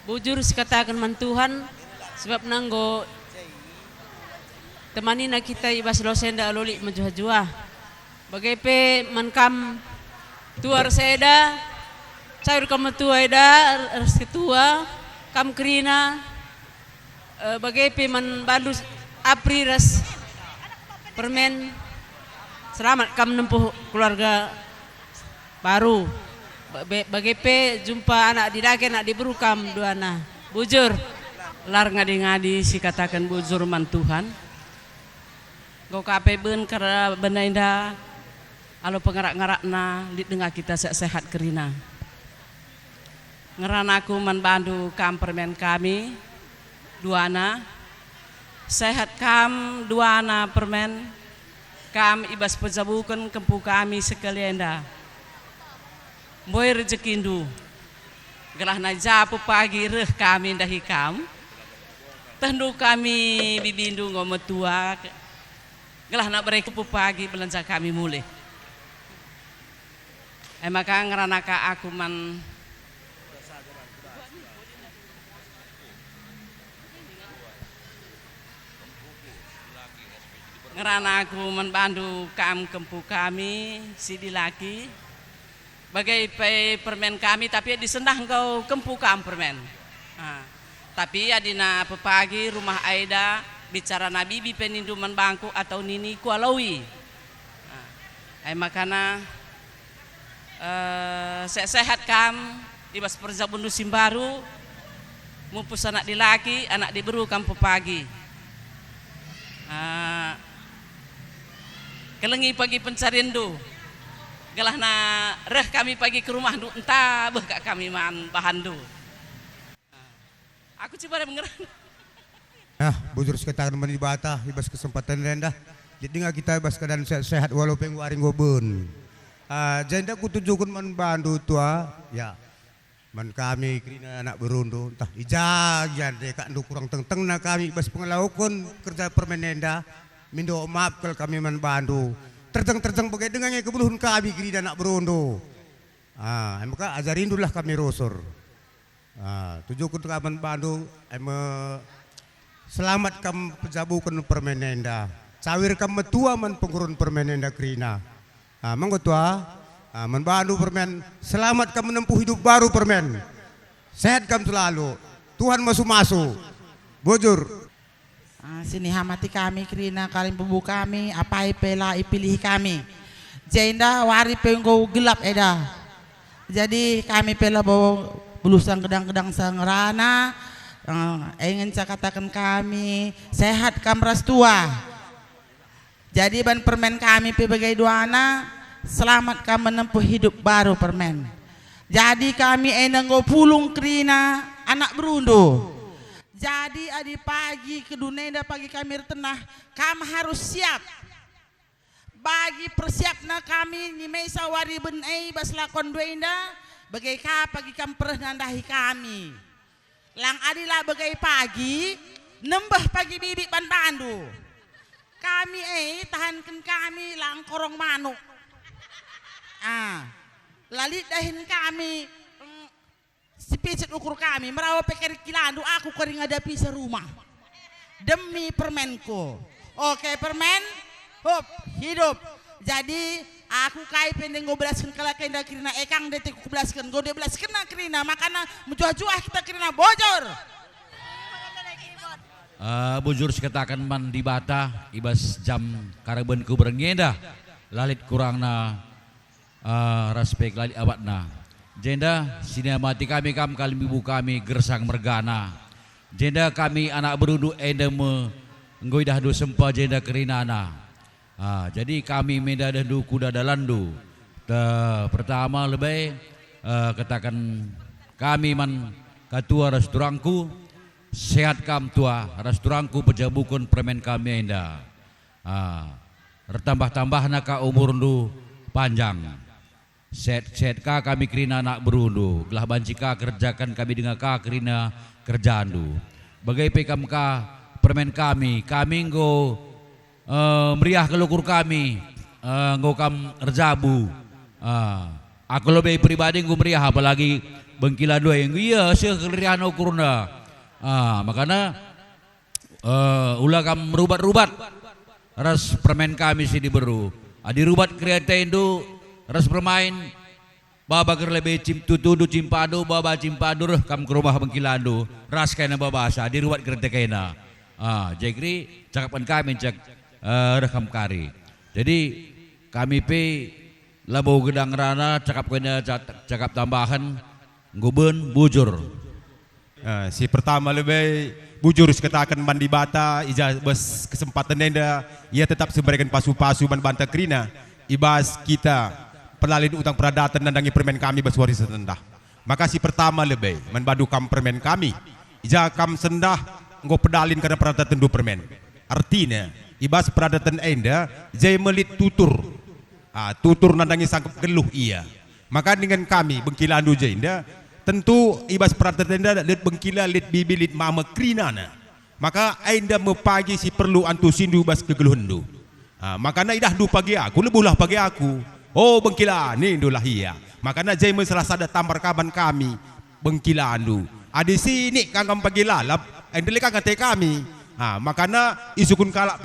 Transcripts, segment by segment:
bujur sekatakan man Tuhan sebab nanggo temani na kita ibas losenda aloli menjuah-juah bagai pe mankam tuar seda cair kam tua eda res ketua kam krina bagai pe man balus apri res permen selamat kam nempuh keluarga baru bagai pe jumpa anak didake nak diburu kam duana bujur lar ngadi-ngadi si katakan bujur man Tuhan go kape ben kara benainda alo pengerak-ngerakna lit dengar kita sehat kerina ngeranaku man bandu kam permen kami duana sehat kam duana permen kam ibas pejabukan kempu kami sekalianda boy rezekindu gelah na japu pagi reh kami dahi kam tendu kami bibindu ngometua gelah nak berek pagi belanja kami mulai maka ngeranaka aku man ngerana aku man bandu kam kempu kami sidi laki bagai permen kami tapi disendah engkau kempu kam permen tapi adina pepagi rumah Aida bicara nabi bi peninduman bangku atau nini kualawi makana sehat kam ibas perzabundu simbaru mumpus anak dilaki anak diberu kam pepagi kelengi pagi pencarian galah na reh kami pagi ke rumah du entah kak kami man bahan du aku coba mengerti. Nah, bujur sekitar meni bata ibas kesempatan rendah. Jadi nggak kita ibas keadaan sehat walaupun waring gobun. Janda ku tunjukkan man bandu tua, ya. Man kami kerina anak berundu, entah ijagian deh kak kurang teng na kami ibas pengelaukan kerja permenenda. Mindo maaf kalau kami man bandu. Terjang bagai dengannya kebunuhan kami kerina anak berundu. Maka ajarin dulu lah kami rosor. Tunjukkan kaman bandu, selamat kam pejabukan permenenda. Cawir kam metua man pengurun permenenda kerina. Manggo tua, man bandu permen. Selamat kam menempuh hidup baru permen. Sehat kam selalu. Tuhan masuk. Bujur. Sini hamati kami kerina kalim pembu kami apa ipela ipilih kami. Jenda wari penggo gelap eda. Jadi kami pela bawa belusang gedang-gedang sangrana. Ingin saya katakan kami sehat kam ras tua. Jadi ban permen kami sebagai duana selamat kam menempuh hidup baru permen. Jadi kami enenggo pulung kerina anak berundu. Jadi adi pagi ke dunia pagi kami tenah kam harus siap. Bagi persiapna kami nimei sawari ben bas lakon duenda bagai ka pagi kam pernah nandahi kami. Lang adilah bagai pagi nembah pagi bibi bandu kami tahankan kami lang korong manuk lalit dahin kami sipicit ukur kami merawa peker kilandu aku kering hadapi serumah demi permenku. Oke permen hop hidup jadi aku kai pendeng gobelaskeun kala kenda kirina ekang detik kubelaskeun gode belaskeun kirina makana menjuah-juah kita kirina bojor. Bujur sekatakan man di bata ibas jam karaben ku berengeda lalit kurangna respek lalit awatna. Jenda sini mati kami kalim ibu kami gersang mergana. Jenda kami anak berundu endeme ngoi dah do sempa jenda kerinana. Jadi kami meda dahdu kuda dalandu. Pertama lebih katakan kami man katua restoranku sehat kam tua restoranku pejabukun permen kami enda. Bertambah-tambah naka umur ndu panjang. Sehat ka kami kerina anak berundu. Gelah bancika kerjakan kami dengan ka kerina kerjaan du. Bagai pekam ka permen kami nggo meriah kelukur kami nggo kam rejabu. Aku lebih pribadi nggo meriah apalagi bengkila dua yang iya sekelirian ukurna. Makanya ulah kam merubat-rubat ras permen kami sini beru. Dirubat kreatif itu ras permain baba kerlebe tutudu cimpadu baba cimpadu kam ke rumah bengkiladu ras kena babasa dirubat kreatif kena. Jadi cakapan kami cak rekam kari. Jadi kami pe labau gedang rana cakap kena cakap tambahan ngubun bujur. Si pertama lebih bujur sekatakan mandi bata ija bes kesempatan nenda ia tetap memberikan pasu-pasu man banta krina ibas kita pelalin utang peradatan nandangi permen kami bas waris sendah. Maka si pertama lebih membadu kam permen kami ija kam sendah nggo pedalin karena peradatan du permen. Artinya ibas peradatan enda jai melit tutur. Tutur nandangi sangkep geluh iya. Maka dengan kami bengkila andu jainda tentu ibas peradatan lit bengkila lit bibi lit mama krinana. Maka enda mepagi si perlu antu sindu bas kegeluhendu. Makana idah du pagi aku lebuhlah pagi aku. Oh bengkila ni indulah iya. Makana jai masalah sada tambar kaban kami bengkila andu. Adi sini kangam pagi lalap endele kang ate kami. Makana isukun kalak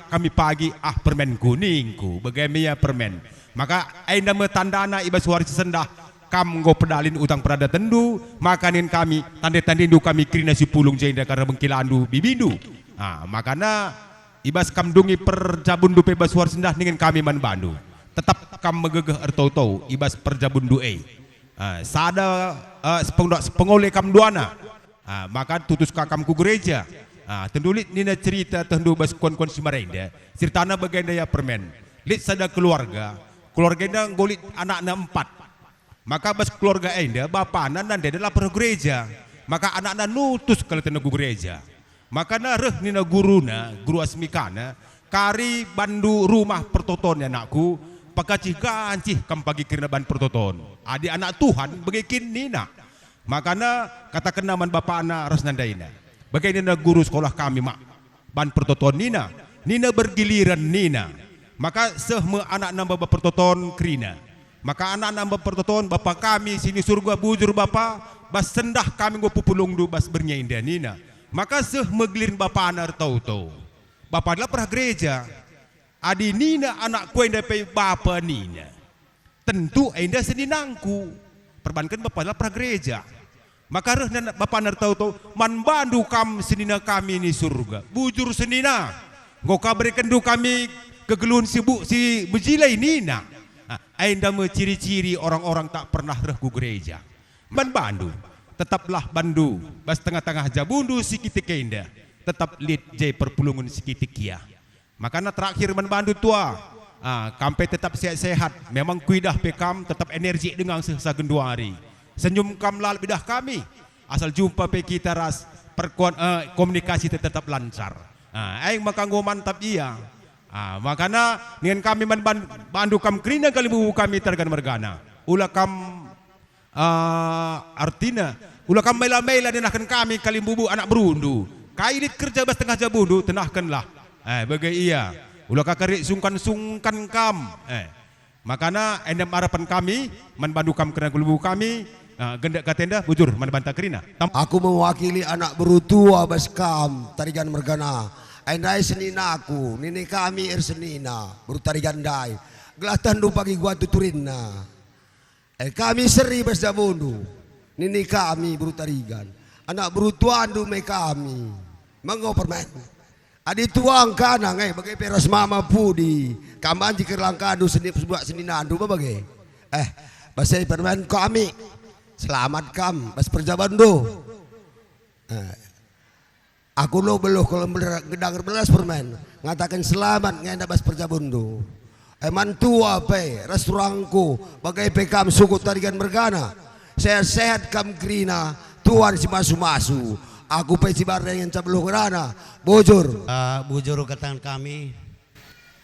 kami pagi permen kuningku bagaimana permen. Maka enda metandana ibas waris sendah kam go pedalin utang perada tendu makanin kami tanda-tanda indu kami krina si pulung jenda karena bengkila andu bibindu. Makana ibas kam dungi perjabundu bebas waris sendah dengan kami man bandu. Tetap kam megegeh ertau-tau ibas perjabundu sada pengoleh kam duana. Maka tutus kakam ku gereja. Tendulit nina cerita tendu bas kon-kon simarenda ceritana bagenda ya permen lit sada keluarga enda golit anakna 4 maka bas keluarga enda bapana nanda lapor gereja maka anakna nutus kalau tenagu gereja maka na reh nina guru asmikana kari bandu rumah pertotonnya anakku pakacih gancih kam pagi kirna ban pertoton adi anak Tuhan begikin nina makana katakan naman bapana ras nandaina. Bagaimana guru sekolah kami mak ban pertoton nina bergiliran nina maka sehme anak nambah pertoton krina maka anak nambah pertoton bapak kami sini surga bujur bapak bas sendah kami go pupulung du bas bernyainda nina maka sehme giliran bapak anak tau bapak adalah perah gereja adi nina anak ku enda pe bapak nina tentu enda seninangku perbankan bapak adalah perah gereja. Maka reh bapak nar tahu man bandu kam senina kami ni surga bujur senina ngok berikan du kami kegeluhan si bejilai nina enda me ciri-ciri orang-orang tak pernah reh ku gereja man bandu tetaplah bandu bas tengah-tengah jabundu sikitik enda tetap lid jai perpulungan sikitik ya makana terakhir man bandu tua kampe tetap sehat-sehat memang kuidah pekam tetap energi dengan sesagen 2 hari. Senyum kam lal bidah kami asal jumpa pe kita ras komunikasi tetap lancar. Aing makanggo mantap iya. Makana dengan kami bandu kam krina kali bubu kami tergan mergana. Ulah kam artina ulah kam mela-mela denahkan kami kali bubu anak berundu. Kailit kerja bas tengah jabundu tenahkanlah. Bagai iya. Ulah kakari sungkan-sungkan kam. Makana endam harapan kami bandu kam kena bubu kami. Gendak katenda bujur mana banta kerina. Aku mewakili anak berutua baskam tarigan mergana. Andai senina aku, nini kami senina buru tarigan dai. Gelatan du pagi gua tuturinna. Kami seri bas jabundu. Nini kami buru tarigan. Anak berutuan du me kami. Manggo permen. Adi tuang kanang bagai peras mama pudi. Kaman jikir langkadu sebuah senina andu bagai. Basai permen kami. Selamat kam bas perjaban do. Aku lo beluh kalau gedang belas permen ngatakan selamat ngenda bas perjaban do. Eman tua pe restoranku bagai pekam suku tarigan mergana. Sehat-sehat kam krina tuan si masu-masu. Aku pe si bareng yang cabeluh gerana. Bujur. Bujur katakan kami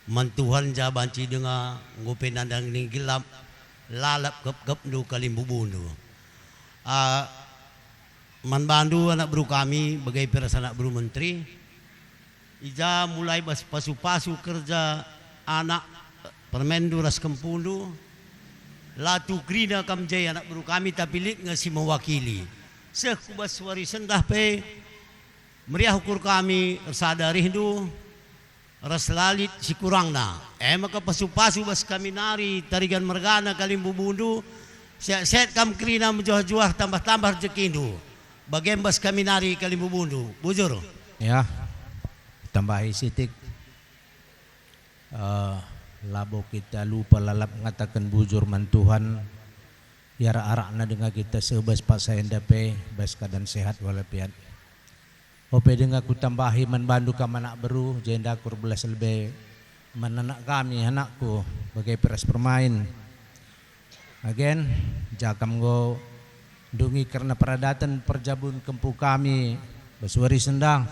mantuhan jabanci dengan ngupin nandang ning gilap lalap gep-gep du kalimbubundu. Manbandu anak buru kami bagai peras anak buru menteri ija mulai bas pasu-pasu kerja anak permendu ras kempundu latu krina kam jaya anak buru kami tapi lit ngasi mewakili. Sekubas suari sendah pe meriah ukur kami sadari hindu ras lalit si kurangna. Maka pasu-pasu bas kami nari tarigan mergana kalimbu bundu. Set kam krina menjuah-juah tambah-tambah rezekindu. Bagian bas kami nari kalimbu bundu. Bujur. Ya, tambahi sitik. Labo kita lupa lalap mengatakan bujur man Tuhan. Yara arakna dengan kita sebas pak sayendape bas keadaan sehat walapian. Ope dengan ku tambahi man bandu kam anak beru jenda kur belas lebih menanak kami anakku bagai peras permain. Again jakam go dungi karena peradatan perjabun kempu kami basuari sendang.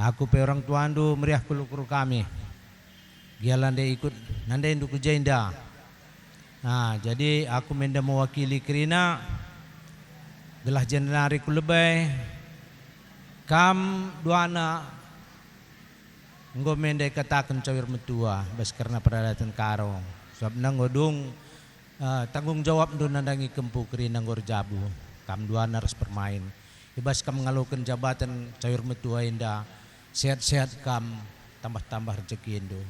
Aku pe orang tuandu meriah kulukur kami. Gialan dia ikut nanda induk jenda. Nah, jadi aku menda mewakili kerina gelah jenari ku lebay kam duana nggo menda katakan cawir metua bas karena peradatan karong sebab nang ngodung tanggung jawab do nandangi kempu kerina ngor jabu kam duana harus bermain ibas kam ngalukan jabatan cawir metua indah sehat-sehat kam tambah-tambah rezeki indo.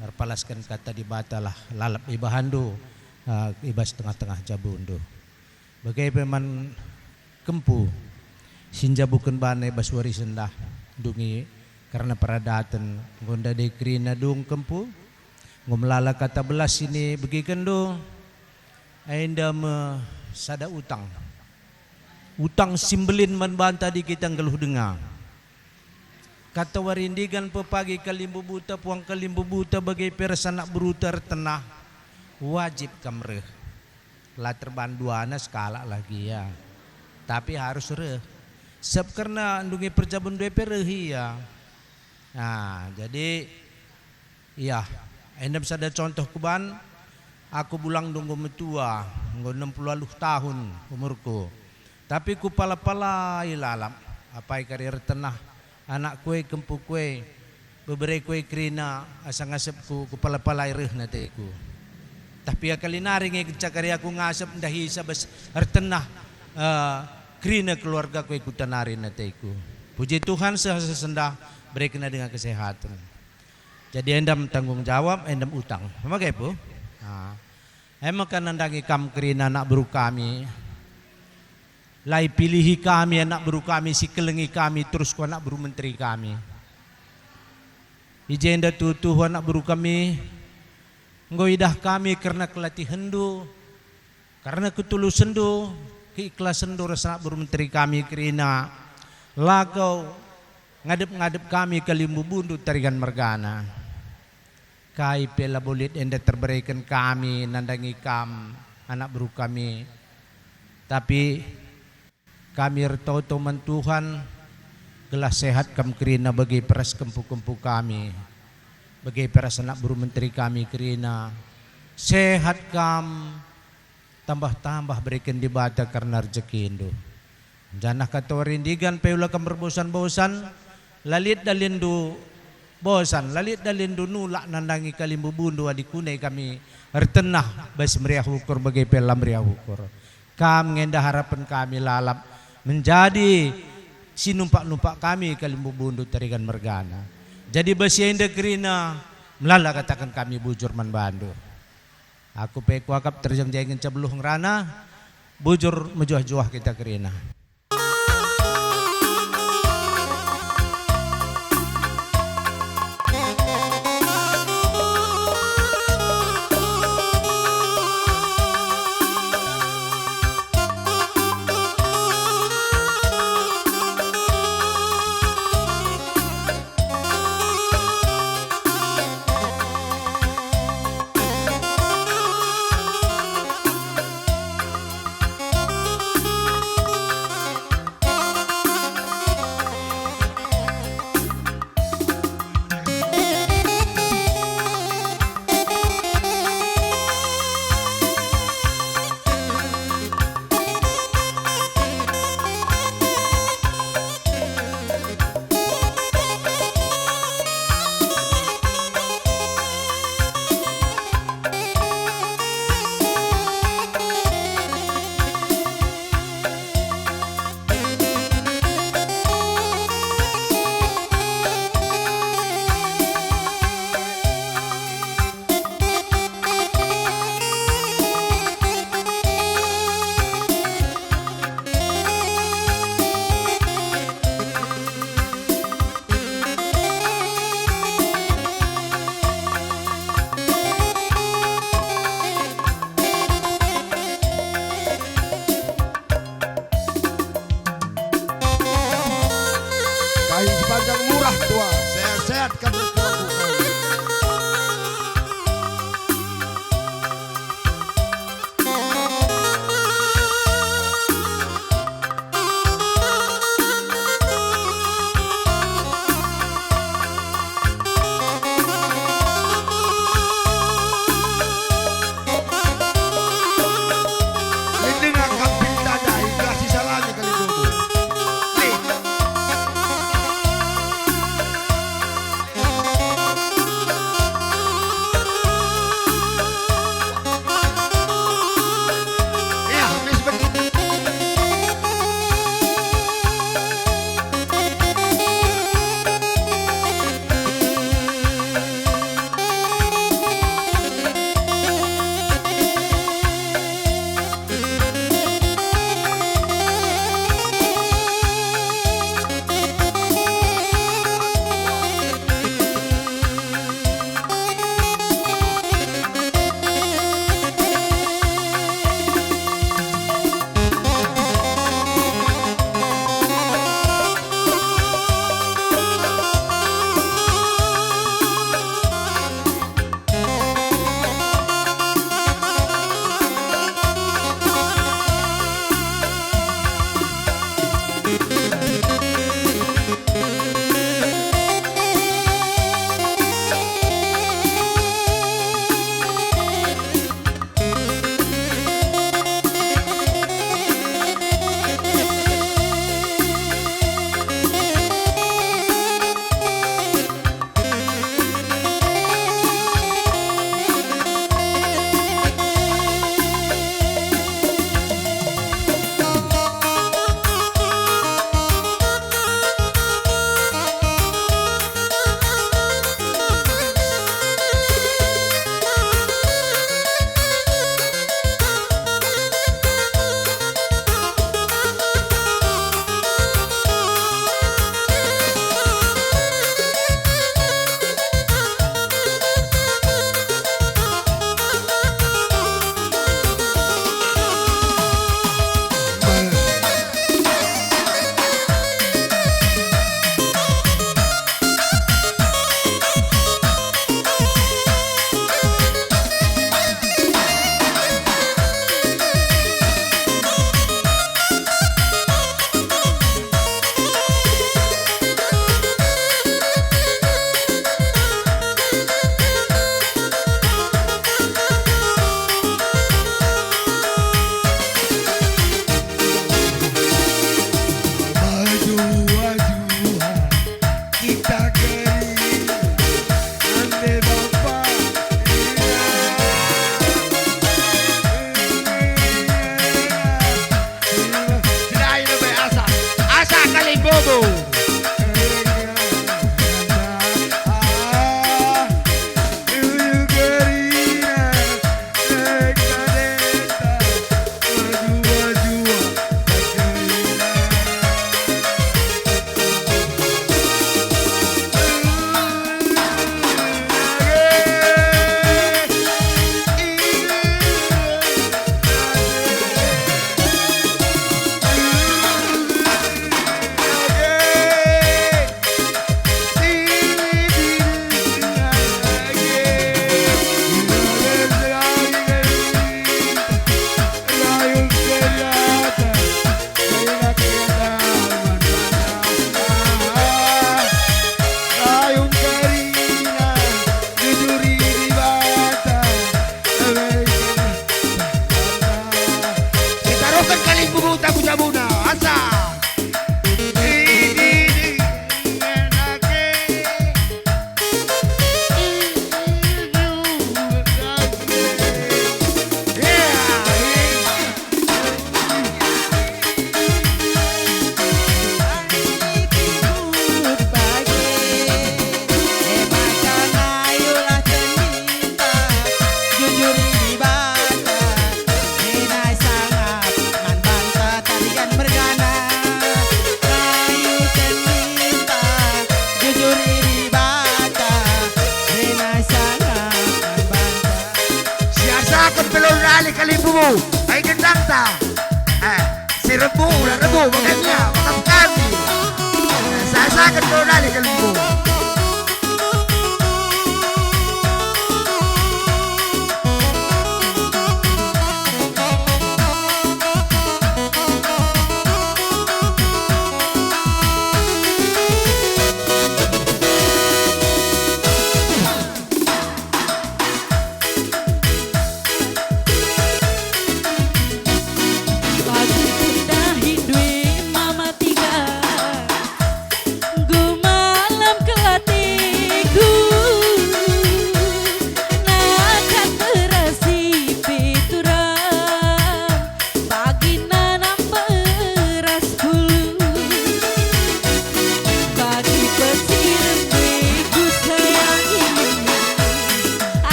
Terpalaskan kata di batalah lalap ibahandu ibas tengah-tengah jabundo bagai peman kempu sinja bukan bane baswari sendah dungi karena peradatan gonda dekrina dung kempu ngomlala kata belas ini begikan do ainda me sada utang simbelin man banta di kita ngeluh dengar. Kata warindigan pepagi kalimbu buta puang kalimbu buta bagai peres anak berutar tenah wajib kamreh lah terbanduana skala lagi ya tapi harus reh sebab karena andungi perjabun DP rehi ya. Nah jadi iya endam sada contoh kuban aku bulang dunggu metua nggo 60 tahun umurku tapi ku pala-pala ilalam apa karir tenah anak kue kempu kue beberapa kue krina asa ngasep ku pala-pala ireh nateku tapi ya kali naring cakari aku ngasep dahi sabas artenah krina keluarga kue kutanari nateku puji Tuhan sesendah beri kena dengan kesehatan jadi endam tanggung jawab endam utang sama kayak bu emang kan nandangi kam krina anak beru kami lai pilihi kami anak beru kami si kelengi kami terus ku anak beru menteri kami ijenda tutuh anak beru kami ngoidah kami karena kelatihan do karena ketulusan do keikhlasan do rasa anak beru menteri kami kerina lagau ngadep kami kalimbu bundu tarigan mergana kai pela bolit enda terberikan kami nandangi kam anak beru kami tapi kami retoto man Tuhan gelah sehat kam kerina bagi peras kempu-kempu kami bagi peras anak buru menteri kami kerina sehat kam tambah-tambah berikan di bata karena rezeki indo janah kata warindigan peula kam berbosan-bosan lalit dalindu bosan lalit dalindu nulak nandangi kalimbu bundu adikunai kami ertenah bas meriah ukur bagi pelam meriah ukur kam ngenda harapan kami lalap menjadi sinumpak-numpak kami kalimbu bundu tarigan mergana jadi basi indah kerina melala katakan kami bujur man bandu aku peku akap terjang-jangin cebeluh ngerana bujur mejuah-juah kita kerina. Sudah tua, sehat-sehat kamu tua bukan. Lindungan kamping dada, kasih salahnya kali bobo. Ya, habis begitu. rebu, ay gendang ta. Si rebu, udah rebu, makanya makan kami. Sa Rasakan kau dari kelbu.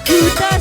Ku